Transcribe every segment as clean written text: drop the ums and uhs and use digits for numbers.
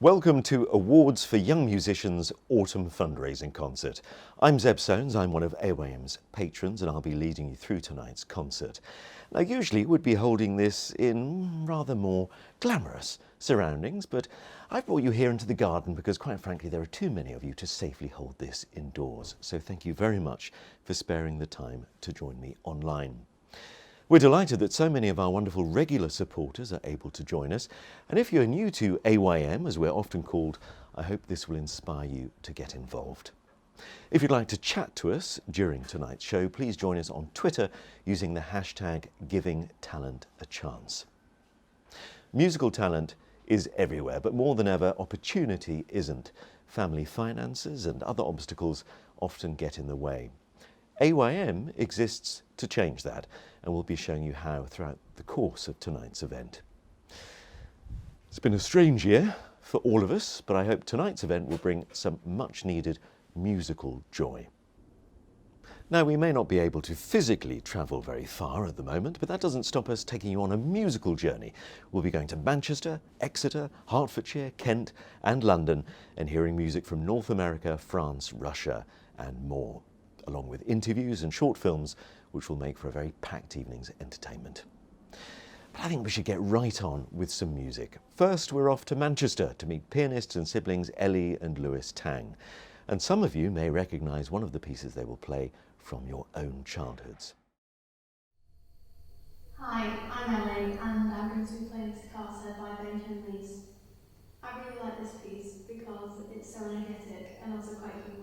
Welcome to Awards for Young Musicians Autumn Fundraising Concert. I'm Zeb Soanes, I'm one of AYM's patrons, and I'll be leading you through tonight's concert. Now, usually we'd be holding this in rather more glamorous surroundings, but I've brought you here into the garden because, quite frankly, there are too many of you to safely hold this indoors. So thank you very much for sparing the time to join me online. We're delighted that so many of our wonderful regular supporters are able to join us. And if you're new to AYM, as we're often called, I hope this will inspire you to get involved. If you'd like to chat to us during tonight's show, please join us on Twitter using the hashtag #GivingTalentAChance. Musical talent is everywhere, but more than ever, opportunity isn't. Family finances and other obstacles often get in the way. AYM exists to change that, and we'll be showing you how throughout the course of tonight's event. It's been a strange year for all of us, but I hope tonight's event will bring some much needed musical joy. Now, we may not be able to physically travel very far at the moment, but that doesn't stop us taking you on a musical journey. We'll be going to Manchester, Exeter, Hertfordshire, Kent and London, and hearing music from North America, France, Russia and more, along with interviews and short films, which will make for a very packed evening's entertainment. But I think we should get right on with some music. First, we're off to Manchester to meet pianists and siblings Ellie and Lewis Tang. And some of you may recognise one of the pieces they will play from your own childhoods. Hi, I'm Ellie, and I'm going to be playing Toccata by Benjamin Lees. I really like this piece because it's so energetic and also quite humorous.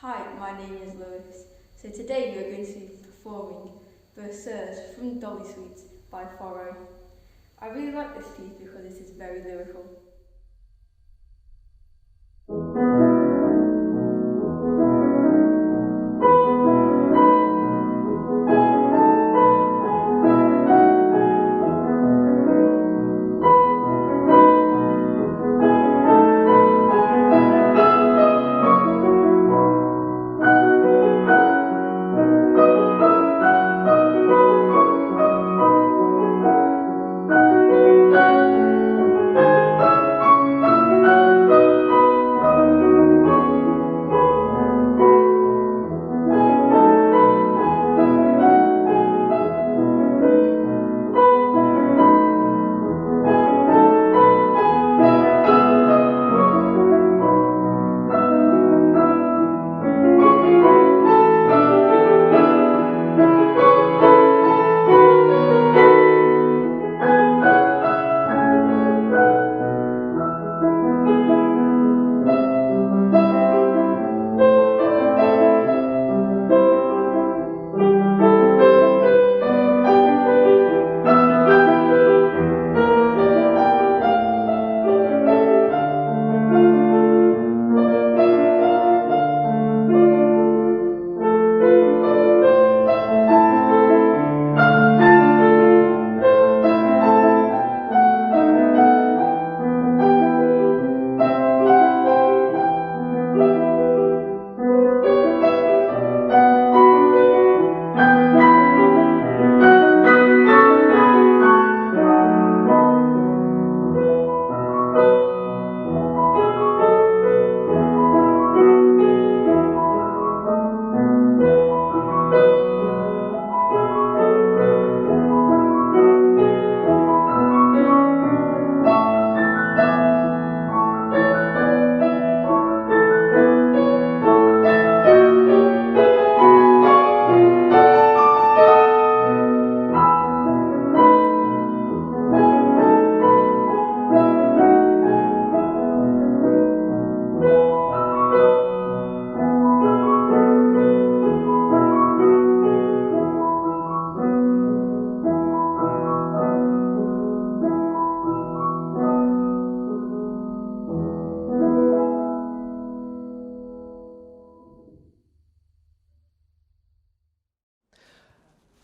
Hi, my name is Lewis. So today we are going to be performing Berceuse from Dolly Suite by Faure. I really like this piece because it is very lyrical.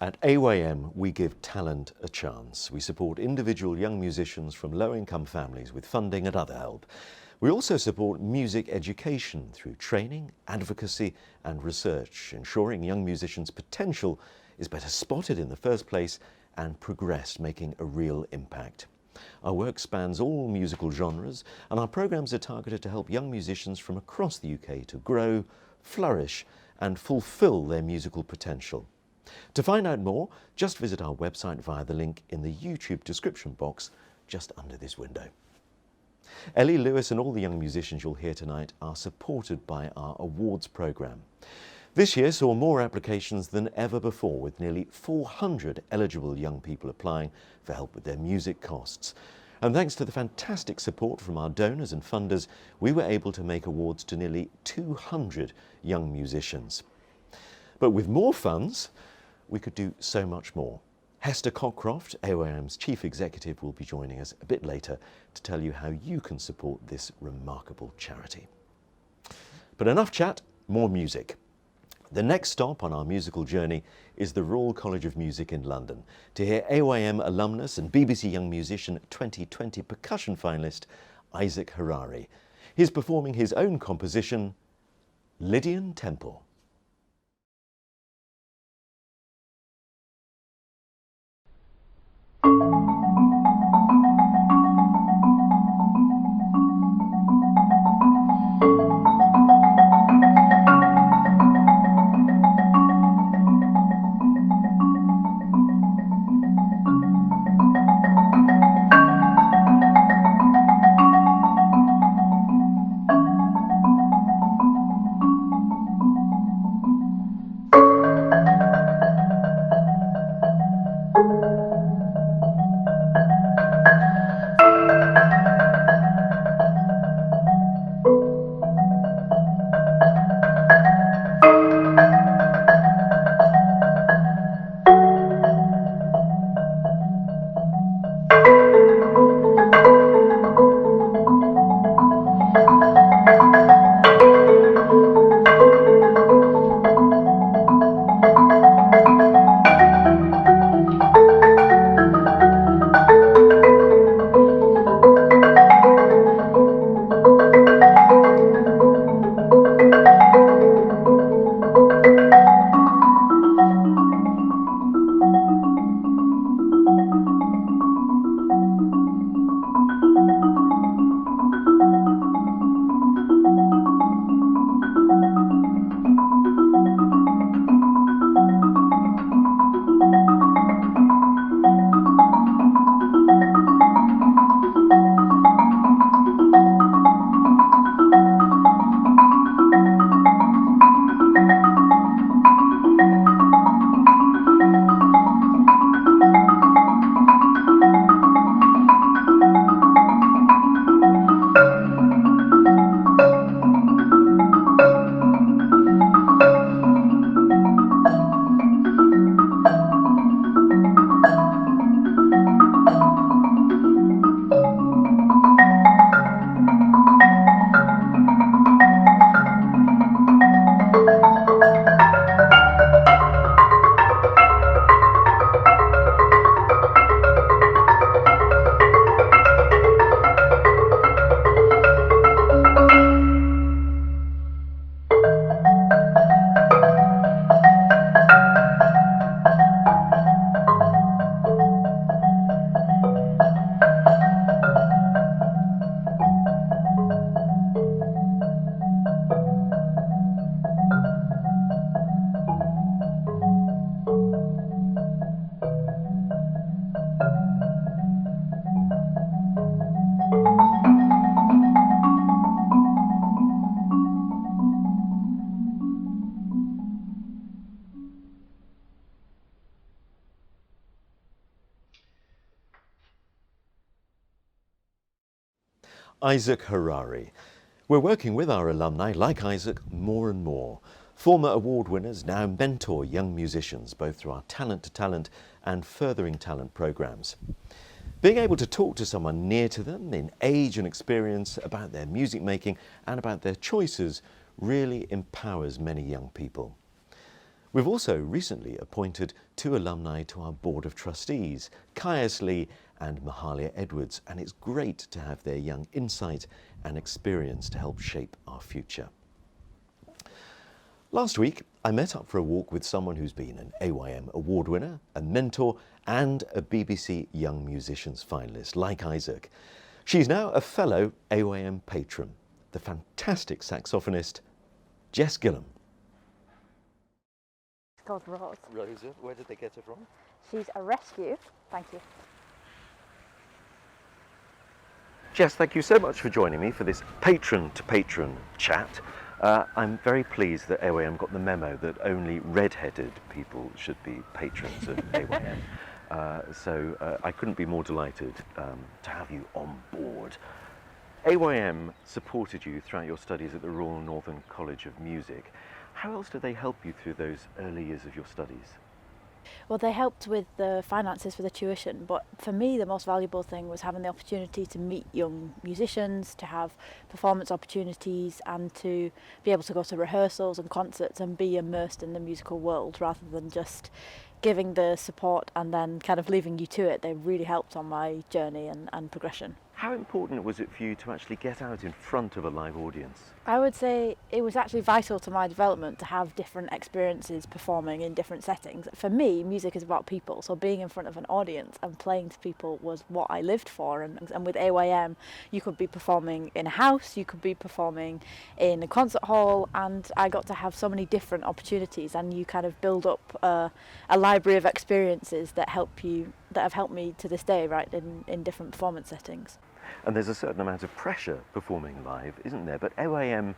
At AYM, we give talent a chance. We support individual young musicians from low-income families with funding and other help. We also support music education through training, advocacy and research, ensuring young musicians' potential is better spotted in the first place and progressed, making a real impact. Our work spans all musical genres, and our programmes are targeted to help young musicians from across the UK to grow, flourish and fulfil their musical potential. To find out more, just visit our website via the link in the YouTube description box just under this window. Ellie, Lewis and all the young musicians you'll hear tonight are supported by our awards programme. This year saw more applications than ever before, with nearly 400 eligible young people applying for help with their music costs. And thanks to the fantastic support from our donors and funders, we were able to make awards to nearly 200 young musicians. But with more funds, we could do so much more. Hester Cockcroft, AYM's Chief Executive, will be joining us a bit later to tell you how you can support this remarkable charity. But enough chat, more music. The next stop on our musical journey is the Royal College of Music in London to hear AYM alumnus and BBC Young Musician 2020 percussion finalist Isaac Harari. He's performing his own composition, Lydian Temple. Isaac Harari. We're working with our alumni, like Isaac, more and more. Former award winners now mentor young musicians, both through our Talent to Talent and Furthering Talent programmes. Being able to talk to someone near to them in age and experience about their music making and about their choices really empowers many young people. We've also recently appointed 2 alumni to our Board of Trustees, Caius Lee and Mahalia Edwards, and it's great to have their young insight and experience to help shape our future. Last week, I met up for a walk with someone who's been an AYM award winner, a mentor, and a BBC Young Musicians finalist, like Isaac. She's now a fellow AYM patron, the fantastic saxophonist, Jess Gillam. It's called Rose. Rosa, where did they get her from? She's a rescue. Thank you. Jess, thank you so much for joining me for this patron-to-patron chat. I'm very pleased that AYM got the memo that only red-headed people should be patrons of AYM. I couldn't be more delighted to have you on board. AYM supported you throughout your studies at the Royal Northern College of Music. How else did they help you through those early years of your studies? Well, they helped with the finances for the tuition, but for me the most valuable thing was having the opportunity to meet young musicians, to have performance opportunities, and to be able to go to rehearsals and concerts and be immersed in the musical world rather than just giving the support and then kind of leaving you to it. They really helped on my journey and progression. How important was it for you to actually get out in front of a live audience? I would say it was actually vital to my development to have different experiences performing in different settings. For me, music is about people, so being in front of an audience and playing to people was what I lived for. And with AYM, you could be performing in a house, you could be performing in a concert hall, and I got to have so many different opportunities, and you kind of build up a library of experiences that have helped me to this day, right, in different performance settings. And there's a certain amount of pressure performing live, isn't there? But AYM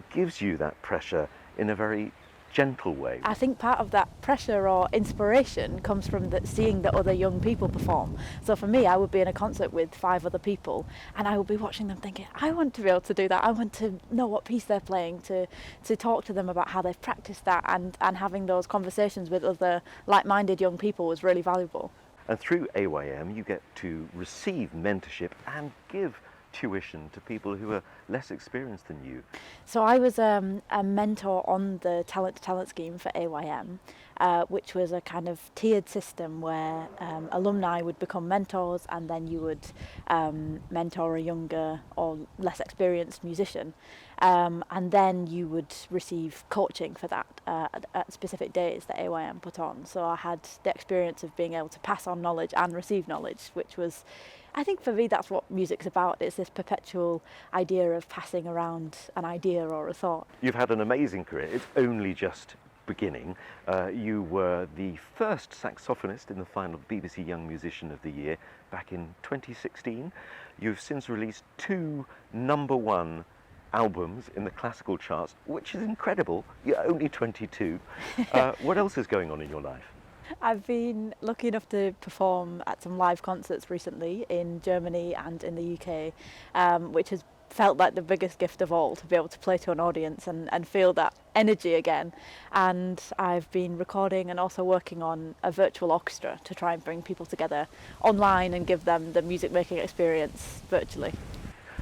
gives you that pressure in a very gentle way. I think part of that pressure or inspiration comes from seeing the other young people perform. So for me, I would be in a concert with 5 other people and I would be watching them thinking, I want to be able to do that. I want to know what piece they're playing, to talk to them about how they've practiced that, and having those conversations with other like-minded young people was really valuable. And through AYM, you get to receive mentorship and give tuition to people who are less experienced than you. So I was a mentor on the Talent to Talent scheme for AYM, which was a kind of tiered system where alumni would become mentors, and then you would mentor a younger or less experienced musician. And then you would receive coaching for that at specific days that AYM put on. So I had the experience of being able to pass on knowledge and receive knowledge, which was, I think for me, that's what music's about. It's this perpetual idea of passing around an idea or a thought. You've had an amazing career. It's only just beginning. You were the first saxophonist in the final BBC Young Musician of the Year back in 2016. You've since released 2 #1 albums in the classical charts, which is incredible. You're only 22. What else is going on in your life? I've been lucky enough to perform at some live concerts recently in Germany and in the UK, which has felt like the biggest gift of all, to be able to play to an audience and feel that energy again. And I've been recording and also working on a virtual orchestra to try and bring people together online and give them the music making experience virtually.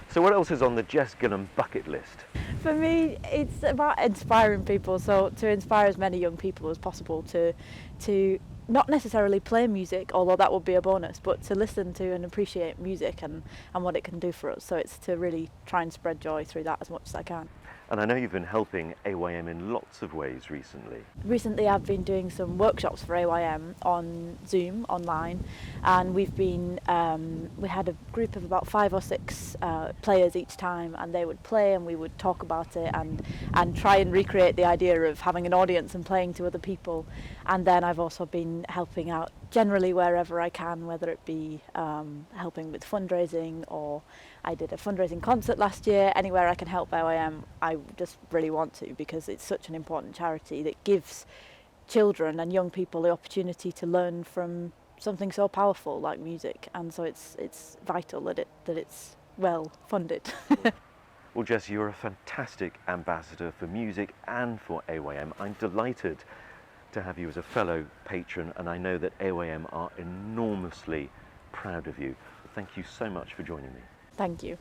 So what else is on the Jess Gillam bucket list? For me, it's about inspiring people, so to inspire as many young people as possible to not necessarily play music, although that would be a bonus, but to listen to and appreciate music and what it can do for us. So it's to really try and spread joy through that as much as I can. And I know you've been helping AYM in lots of ways recently. Recently I've been doing some workshops for AYM on Zoom, online, and we had a group of about 5 or 6 players each time, and they would play and we would talk about it and try and recreate the idea of having an audience and playing to other people. And then I've also been helping out generally wherever I can, whether it be helping with fundraising, or I did a fundraising concert last year. Anywhere I can help AYM, I just really want to, because it's such an important charity that gives children and young people the opportunity to learn from something so powerful like music, and so it's vital that it's well funded. Well, Jess, you're a fantastic ambassador for music and for AYM. I'm delighted to have you as a fellow patron, and I know that AYM are enormously proud of you. Thank you so much for joining me. Thank you.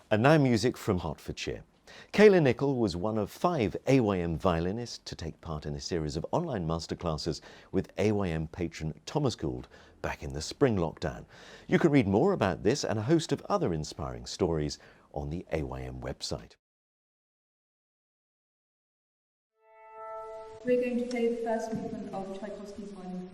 And now music from Hertfordshire. Kayla Nickel was one of 5 AYM violinists to take part in a series of online masterclasses with AYM patron Thomas Gould back in the spring lockdown. You can read more about this and a host of other inspiring stories on the AYM website. We're going to play the first movement of Tchaikovsky's Violin.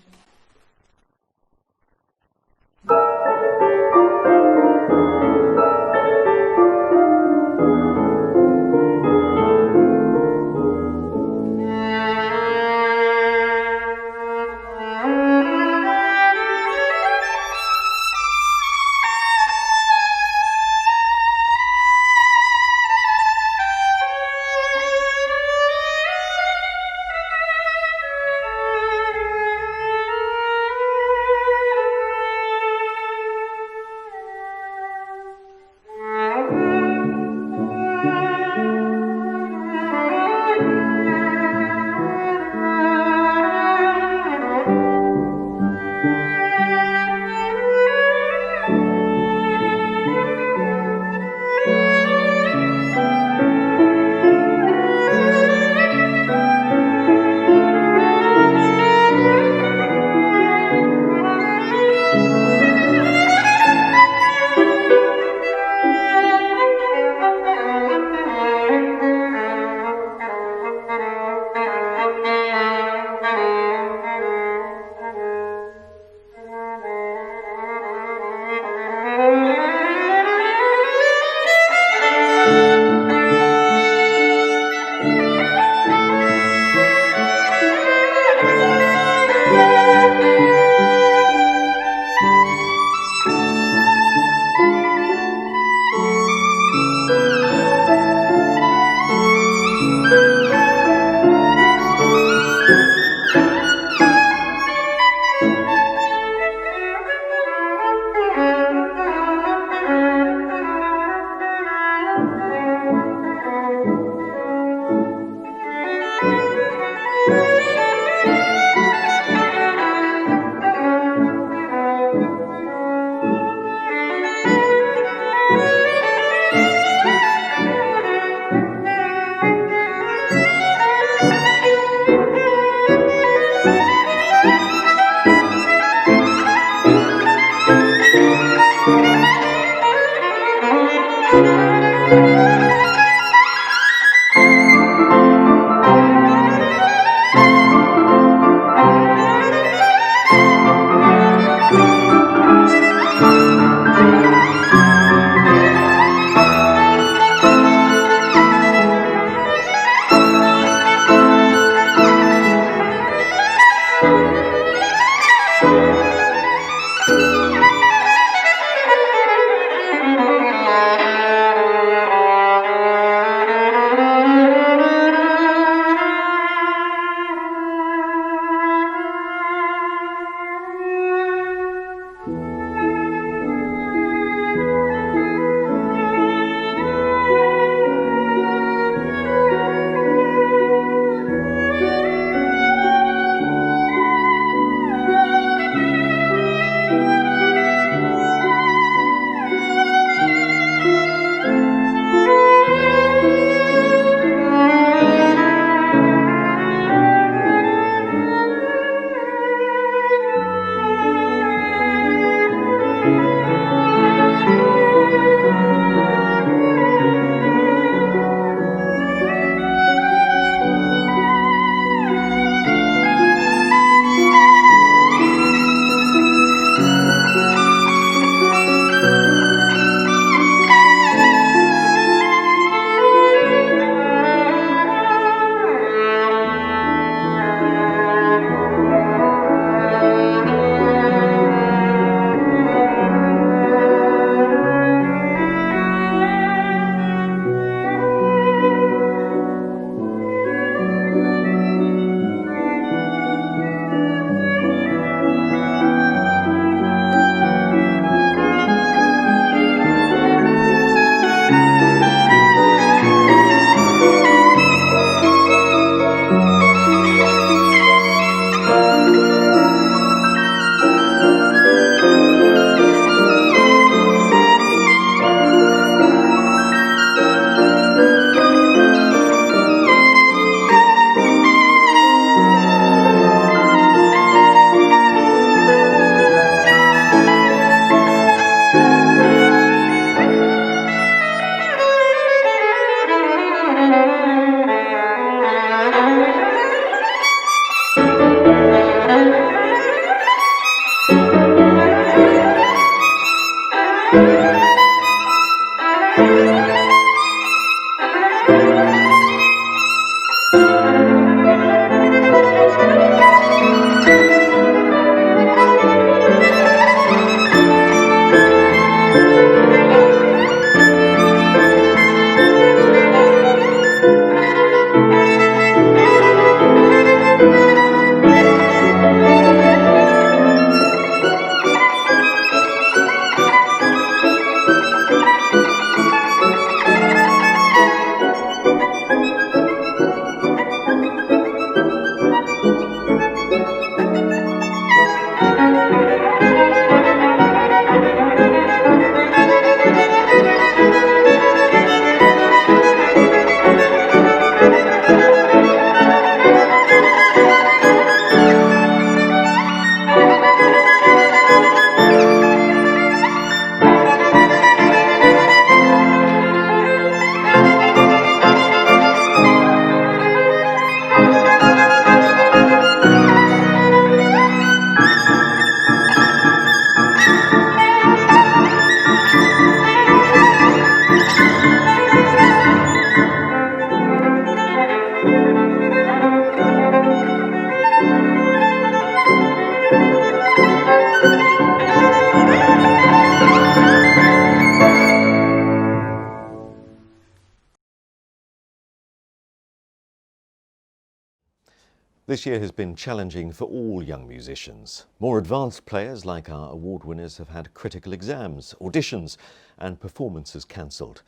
This year has been challenging for all young musicians. More advanced players like our award winners have had critical exams, auditions and performances cancelled.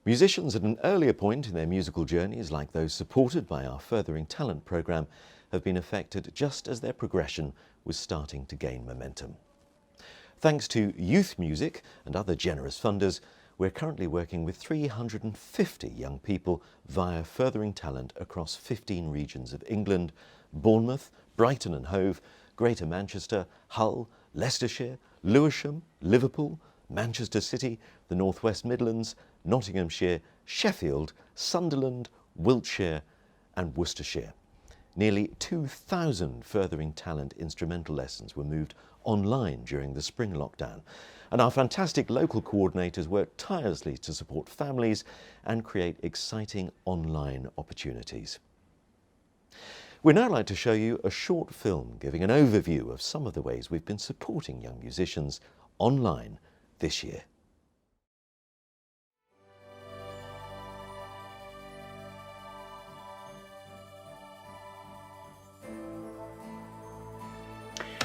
Musicians at an earlier point in their musical journeys, like those supported by our Furthering Talent programme, have been affected just as their progression was starting to gain momentum. Thanks to youth music and other generous funders, we're currently working with 350 young people via Furthering Talent across 15 regions of England: Bournemouth, Brighton and Hove, Greater Manchester, Hull, Leicestershire, Lewisham, Liverpool, Manchester City, the North West Midlands, Nottinghamshire, Sheffield, Sunderland, Wiltshire and Worcestershire. Nearly 2,000 Furthering Talent instrumental lessons were moved online during the spring lockdown, and our fantastic local coordinators worked tirelessly to support families and create exciting online opportunities. We'd now like to show you a short film giving an overview of some of the ways we've been supporting young musicians online this year.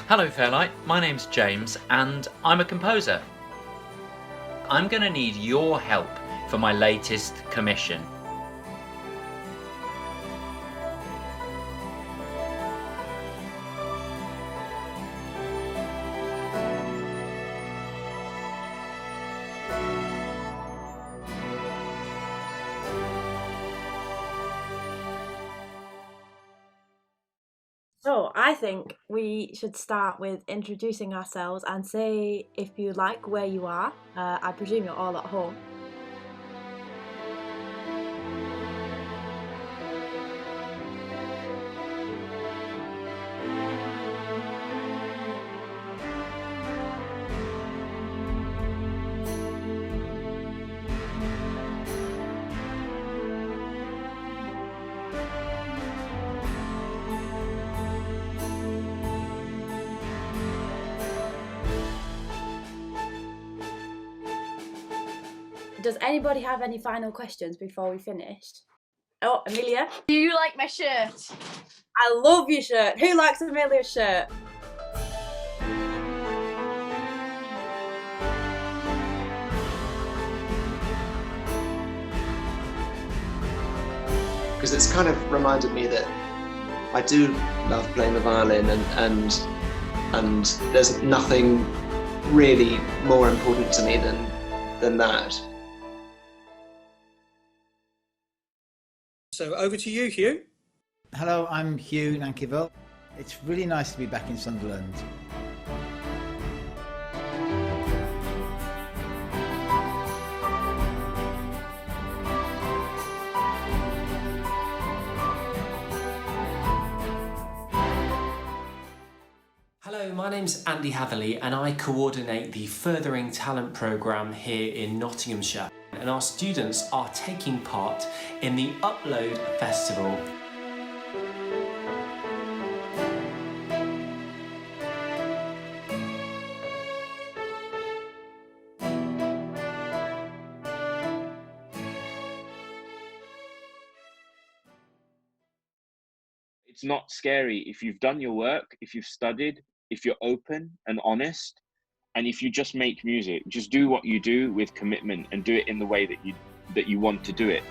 Hello Fairlight, my name's James and I'm a composer. I'm going to need your help for my latest commission. So I think we should start with introducing ourselves and say, if you like, where you are. I presume you're all at home. Does anybody have any final questions before we finish? Oh, Amelia. Do you like my shirt? I love your shirt. Who likes Amelia's shirt? Because it's kind of reminded me that I do love playing the violin, and there's nothing really more important to me than that. So over to you, Hugh. Hello, I'm Hugh Nankyville. It's really nice to be back in Sunderland. Hello, my name's Andy Hatherley and I coordinate the Furthering Talent programme here in Nottinghamshire. And our students are taking part in the Upload Festival. It's not scary if you've done your work, if you've studied, if you're open and honest. And if you just make music, just do what you do with commitment and do it in the way that you want to do it.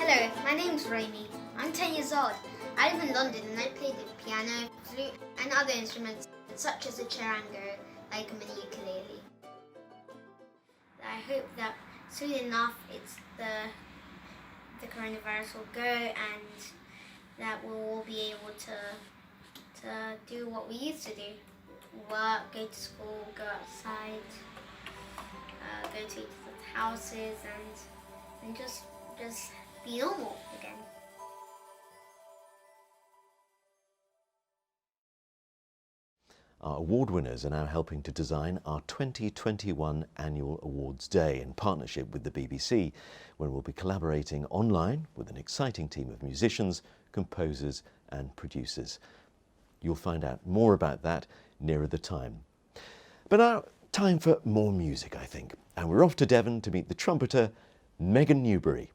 Hello, my name's Raymi. I'm 10 years old. I live in London and I play the piano, flute and other instruments such as the charango, like a mini ukulele. I hope that soon enough the coronavirus will go and that we'll all be able to do what we used to do. Work, go to school, go outside, go to each other's houses and just be normal again. Our award winners are now helping to design our 2021 Annual Awards Day in partnership with the BBC, where we'll be collaborating online with an exciting team of musicians, composers and producers. You'll find out more about that nearer the time. But now, time for more music, I think. And we're off to Devon to meet the trumpeter, Megan Newbury.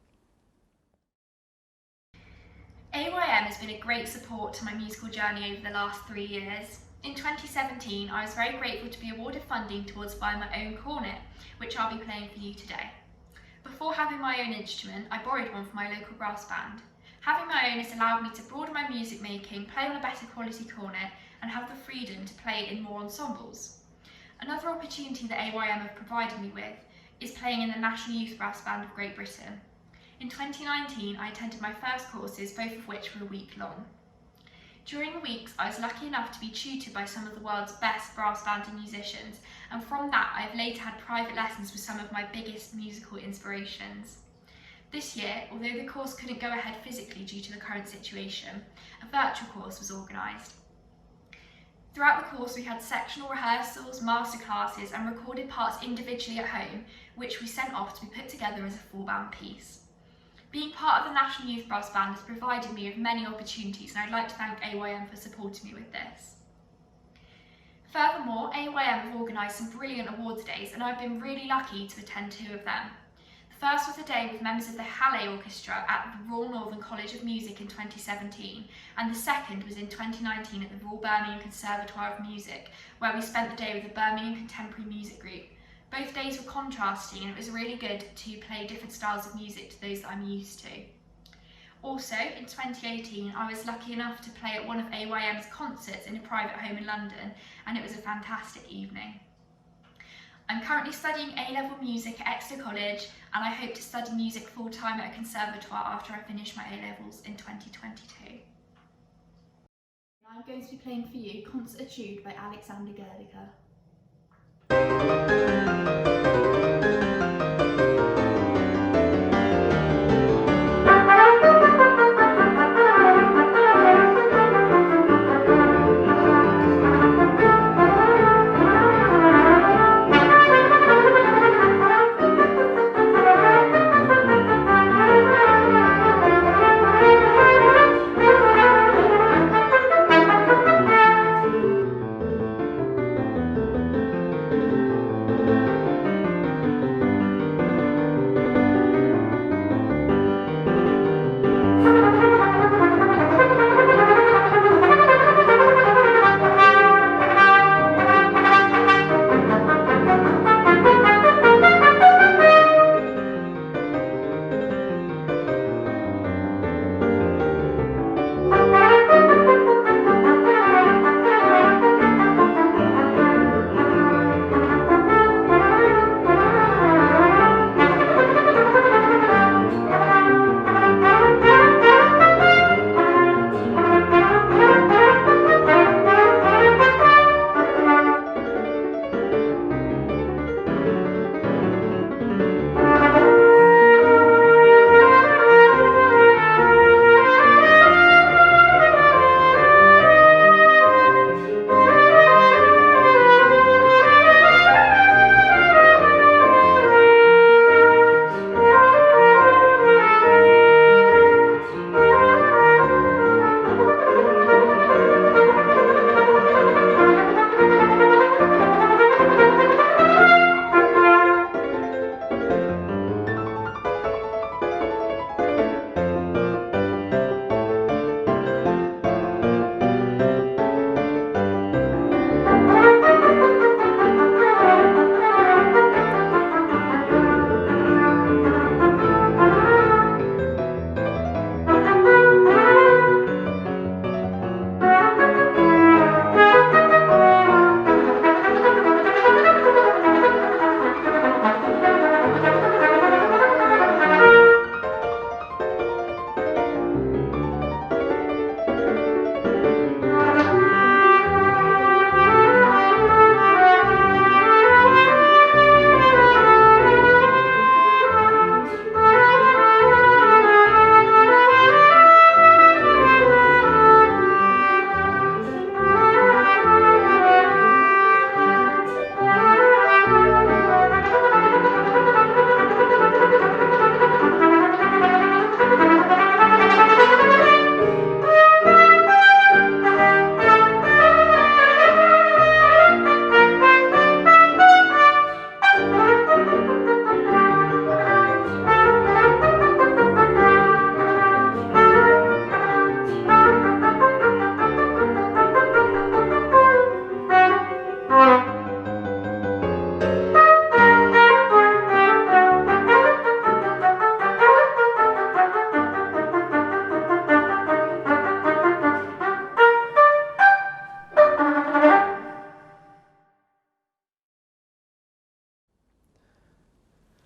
AYM has been a great support to my musical journey over the last 3 years. In 2017, I was very grateful to be awarded funding towards buying my own cornet, which I'll be playing for you today. Before having my own instrument, I borrowed one from my local brass band. Having my own has allowed me to broaden my music making, play on a better quality cornet, and have the freedom to play in more ensembles. Another opportunity that AYM have provided me with is playing in the National Youth Brass Band of Great Britain. In 2019, I attended my first courses, both of which were a week long. During the weeks, I was lucky enough to be tutored by some of the world's best brass band and musicians, and from that I have later had private lessons with some of my biggest musical inspirations. This year, although the course couldn't go ahead physically due to the current situation, a virtual course was organised. Throughout the course we had sectional rehearsals, masterclasses and recorded parts individually at home, which we sent off to be put together as a full band piece. Being part of the National Youth Brass Band has provided me with many opportunities, and I'd like to thank AYM for supporting me with this. Furthermore, AYM have organised some brilliant awards days, and I've been really lucky to attend 2 of them. The first was a day with members of the Halle Orchestra at the Royal Northern College of Music in 2017, and the second was in 2019 at the Royal Birmingham Conservatoire of Music, where we spent the day with the Birmingham Contemporary Music Group. Both days were contrasting, and it was really good to play different styles of music to those that I'm used to. Also, in 2018, I was lucky enough to play at one of AYM's concerts in a private home in London, and it was a fantastic evening. I'm currently studying A-level music at Exeter College, and I hope to study music full-time at a conservatoire after I finish my A-levels in 2022. I'm going to be playing for you Concert Etude by Alexander Goedicke.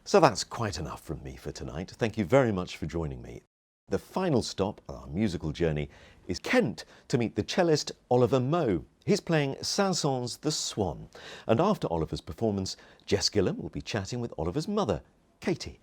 So that's quite enough from me for tonight. Thank you very much for joining me. The final stop on our musical journey is Kent to meet the cellist Oliver Moe. He's playing Saint-Saëns' The Swan. And after Oliver's performance, Jess Gillam will be chatting with Oliver's mother, Katie.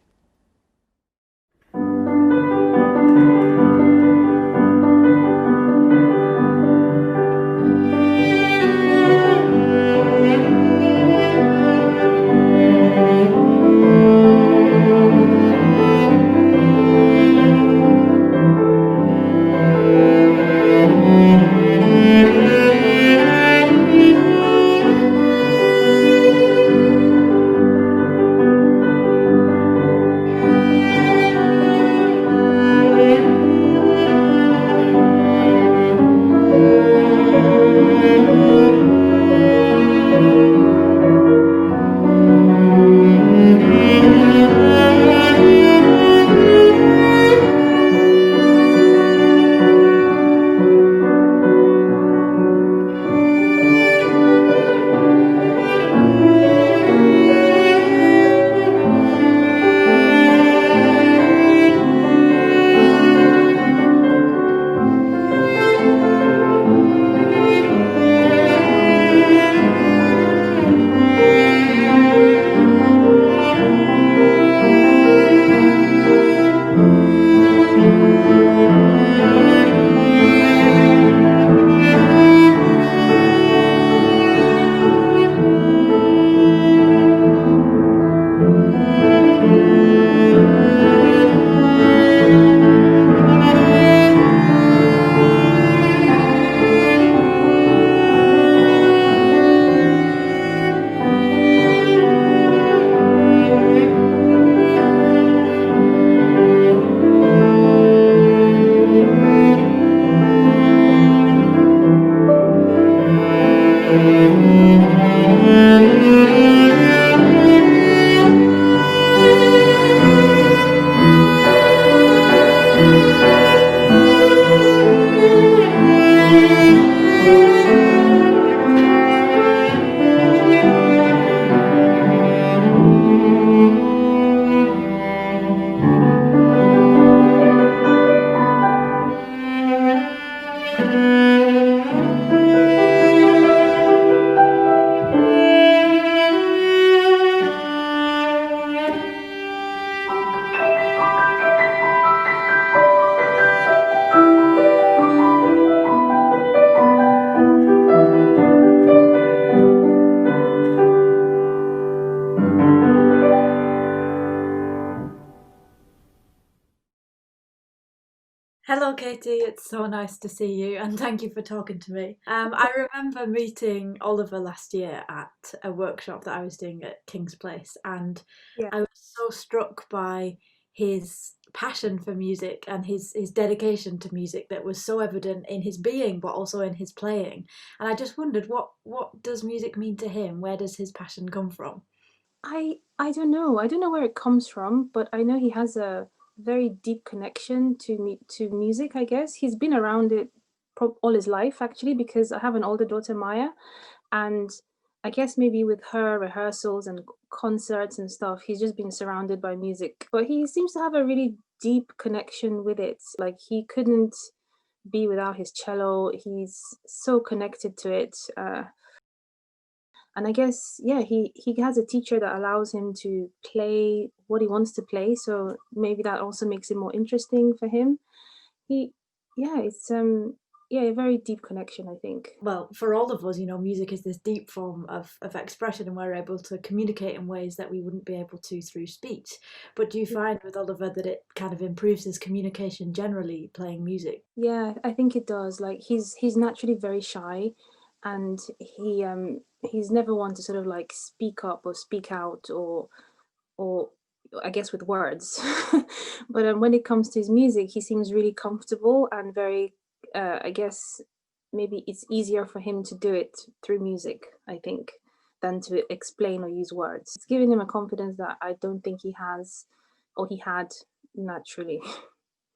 Hello, Katie. It's so nice to see you, and thank you for talking to me. I remember meeting Oliver last year at a workshop that I was doing at King's Place, and Yeah. I was so struck by his passion for music and his dedication to music that was so evident in his being, but also in his playing. And I just wondered, what does music mean to him? Where does his passion come from? I don't know. I don't know where it comes from, but I know he has a very deep connection to music, I guess. He's been around it all his life actually, because I have an older daughter, Maya, and I guess maybe with her rehearsals and concerts and stuff, he's just been surrounded by music. But he seems to have a really deep connection with it. Like he couldn't be without his cello. He's so connected to it. And I guess, yeah, he has a teacher that allows him to play what he wants to play. So maybe that also makes it more interesting for him. He, yeah, it's yeah, a very deep connection, I think. Well, for all of us, music is this deep form of expression, and we're able to communicate in ways that we wouldn't be able to through speech. But do you find with Oliver that it kind of improves his communication generally, playing music? Yeah, I think it does. Like he's naturally very shy, and he's never one to sort of like speak up or speak out or I guess with words. But when it comes to his music, he seems really comfortable and very, I guess maybe it's easier for him to do it through music, I think, than to explain or use words. It's giving him a confidence that I don't think he has or he had naturally.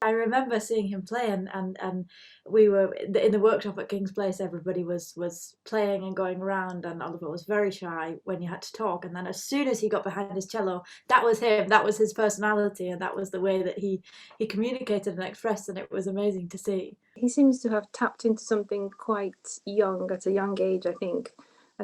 I remember seeing him play, and we were in the workshop at King's Place. Everybody was playing and going around, and Oliver was very shy when you had to talk. And then as soon as he got behind his cello, that was him. That was his personality, and that was the way that he communicated and expressed. And it was amazing to see. He seems to have tapped into something quite young, at a young age. I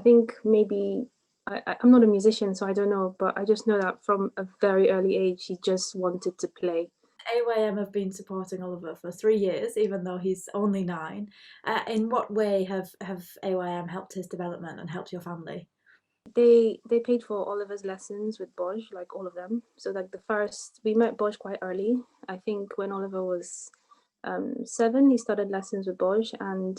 think maybe. I'm not a musician, so I don't know, but I just know that from a very early age, he just wanted to play. AYM have been supporting Oliver for 3 years, even though he's only 9. In what way have AYM helped his development and helped your family? They paid for Oliver's lessons with Boj, like all of them. So like we met Boj quite early. I think when Oliver was 7, he started lessons with Boj, and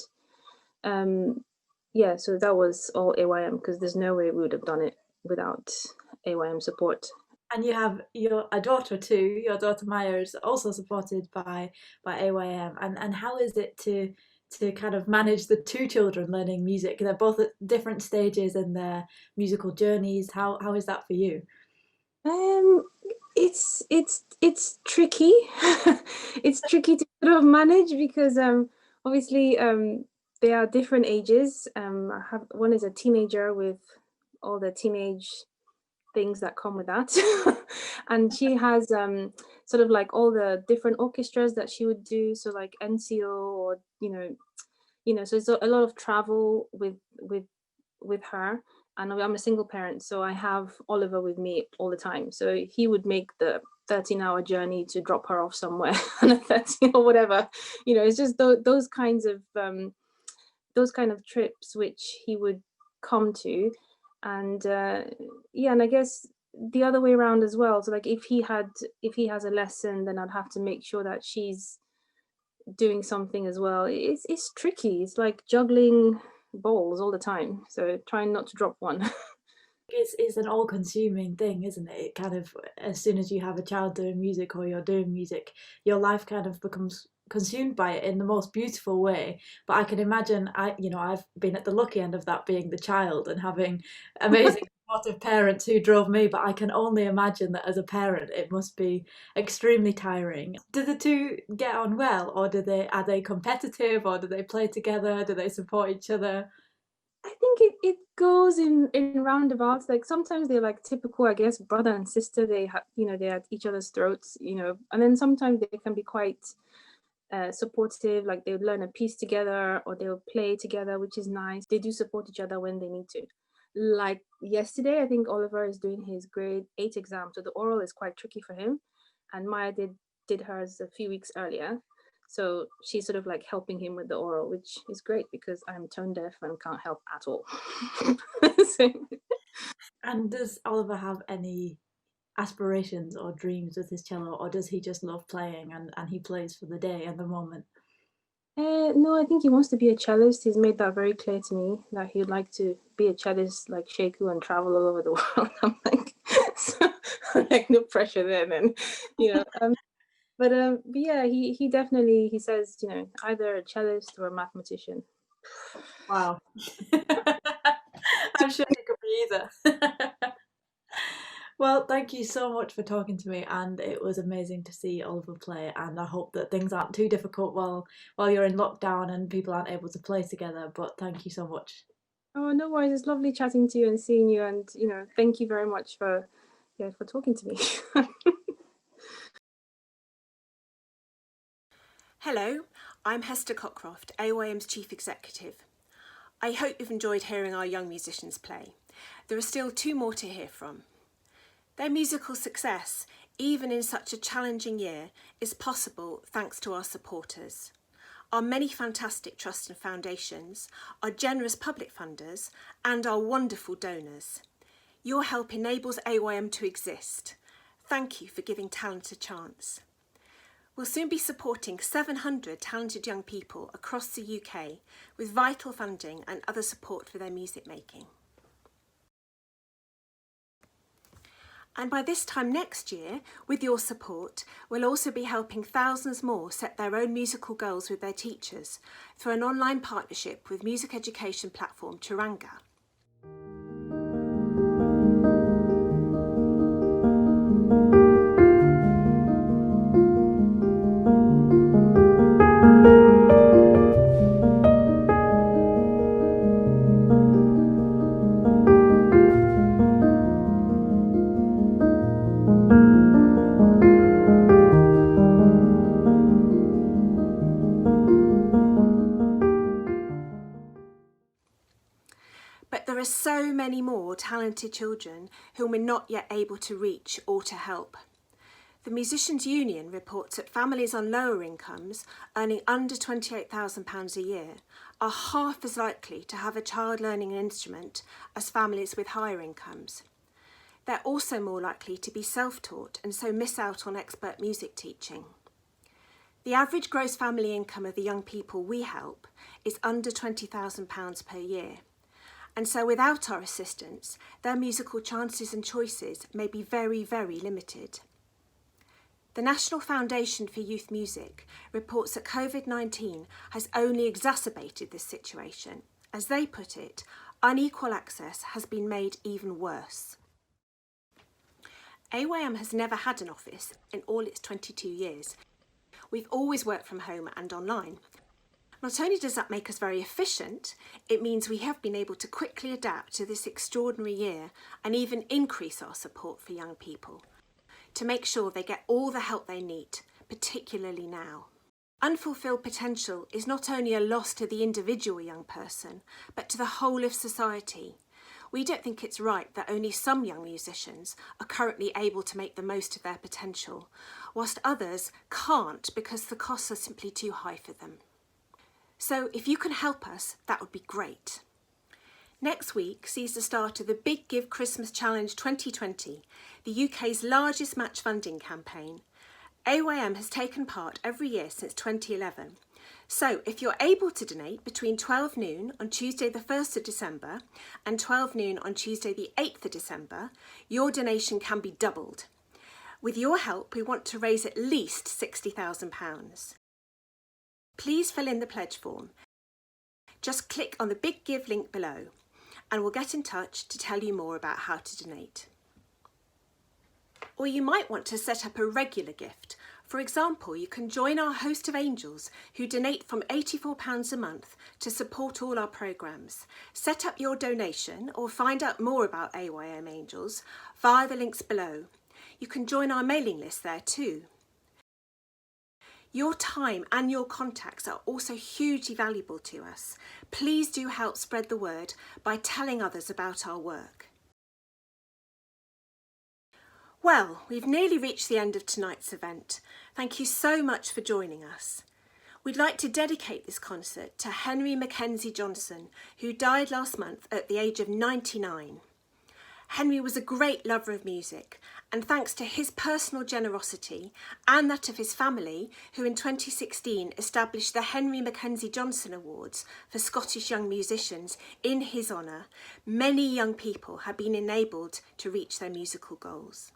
yeah, so that was all AYM, because there's no way we would have done it without AYM support. And you have a daughter too. Your daughter Maya is also supported by AYM. And how is it to kind of manage the 2 children learning music? They're both at different stages in their musical journeys. How is that for you? It's tricky. It's tricky to sort of manage, because obviously they are different ages. One is a teenager with all the teenage things that come with that, and she has sort of like all the different orchestras that she would do. So like NCO, or so it's a lot of travel with her. And I'm a single parent, so I have Oliver with me all the time. So he would make the 13-hour journey to drop her off somewhere on a 13 or whatever. It's just those kinds of trips which he would come to. And yeah, and I guess the other way around as well. So like if he has a lesson, then I'd have to make sure that she's doing something as well. It's tricky. It's like juggling balls all the time, so trying not to drop one. It's an all-consuming thing, isn't it? It kind of, as soon as you have a child doing music or you're doing music, your life kind of becomes consumed by it in the most beautiful way. But I can imagine, I've been at the lucky end of that, being the child and having amazing supportive parents who drove me, but I can only imagine that as a parent it must be extremely tiring. Do the 2 get on well, or are they competitive, or do they play together? Do they support each other? I think it goes in roundabouts. Like sometimes they're like typical, I guess, brother and sister. They're at each other's throats, and then sometimes they can be quite supportive. Like they'll learn a piece together, or they'll play together, which is nice. They do support each other when they need to. Like yesterday, I think Oliver is doing his grade 8 exam, so the oral is quite tricky for him, and Maya did hers a few weeks earlier. So she's sort of like helping him with the oral, which is great because I'm tone deaf and can't help at all. And does Oliver have any aspirations or dreams with his cello, or does he just love playing and he plays for the day and the moment? No, I think he wants to be a cellist. He's made that very clear to me, that he'd like to be a cellist like Sheku and travel all over the world. I'm like, like no pressure there then, But yeah, he definitely, he says, either a cellist or a mathematician. Wow. I'm sure he could be either. Well, thank you so much for talking to me, and it was amazing to see Oliver play, and I hope that things aren't too difficult while you're in lockdown and people aren't able to play together, but thank you so much. Oh, no worries. It's lovely chatting to you and seeing you, and thank you very much for talking to me. Hello, I'm Hester Cockcroft, AYM's Chief Executive. I hope you've enjoyed hearing our young musicians play. There are still 2 more to hear from. Their musical success, even in such a challenging year, is possible thanks to our supporters. Our many fantastic trusts and foundations, our generous public funders, and our wonderful donors. Your help enables AYM to exist. Thank you for giving talent a chance. We'll soon be supporting 700 talented young people across the UK with vital funding and other support for their music making. And by this time next year, with your support, we'll also be helping thousands more set their own musical goals with their teachers through an online partnership with music education platform Turanga. many more talented children whom we're not yet able to reach or to help. The Musicians' Union reports that families on lower incomes, earning under £28,000 a year, are half as likely to have a child learning an instrument as families with higher incomes. They're also more likely to be self-taught and so miss out on expert music teaching. The average gross family income of the young people we help is under £20,000 per year, and so without our assistance, their musical chances and choices may be very, very limited. The National Foundation for Youth Music reports that COVID-19 has only exacerbated this situation. As they put it, unequal access has been made even worse. AYM has never had an office in all its 22 years. We've always worked from home and online. Not only does that make us very efficient, it means we have been able to quickly adapt to this extraordinary year and even increase our support for young people to make sure they get all the help they need, particularly now. Unfulfilled potential is not only a loss to the individual young person, but to the whole of society. We don't think it's right that only some young musicians are currently able to make the most of their potential, whilst others can't because the costs are simply too high for them. So if you can help us, that would be great. Next week sees the start of the Big Give Christmas Challenge 2020, the UK's largest match funding campaign. AYM has taken part every year since 2011. So if you're able to donate between 12 noon on Tuesday the 1st of December and 12 noon on Tuesday the 8th of December, your donation can be doubled. With your help, we want to raise at least £60,000. Please fill in the pledge form. Just click on the Big Give link below and we'll get in touch to tell you more about how to donate. Or you might want to set up a regular gift. For example, you can join our host of angels who donate from £84 a month to support all our programmes. Set up your donation or find out more about AYM Angels via the links below. You can join our mailing list there too. Your time and your contacts are also hugely valuable to us. Please do help spread the word by telling others about our work. Well, we've nearly reached the end of tonight's event. Thank you so much for joining us. We'd like to dedicate this concert to Henry Mackenzie Johnson, who died last month at the age of 99. Henry was a great lover of music, and thanks to his personal generosity and that of his family, who in 2016 established the Henry Mackenzie Johnson Awards for Scottish young musicians in his honour, many young people have been enabled to reach their musical goals.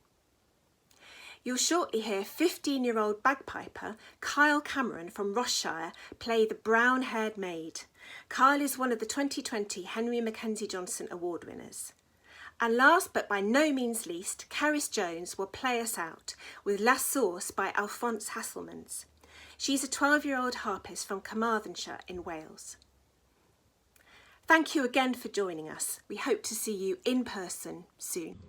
You'll shortly hear 15-year-old bagpiper Kyle Cameron from Rossshire play The Brown-Haired Maid. Kyle is one of the 2020 Henry Mackenzie Johnson Award winners. And last but by no means least, Cerys Jones will play us out with La Source by Alphonse Hasselmans. She's a 12-year-old harpist from Carmarthenshire in Wales. Thank you again for joining us. We hope to see you in person soon.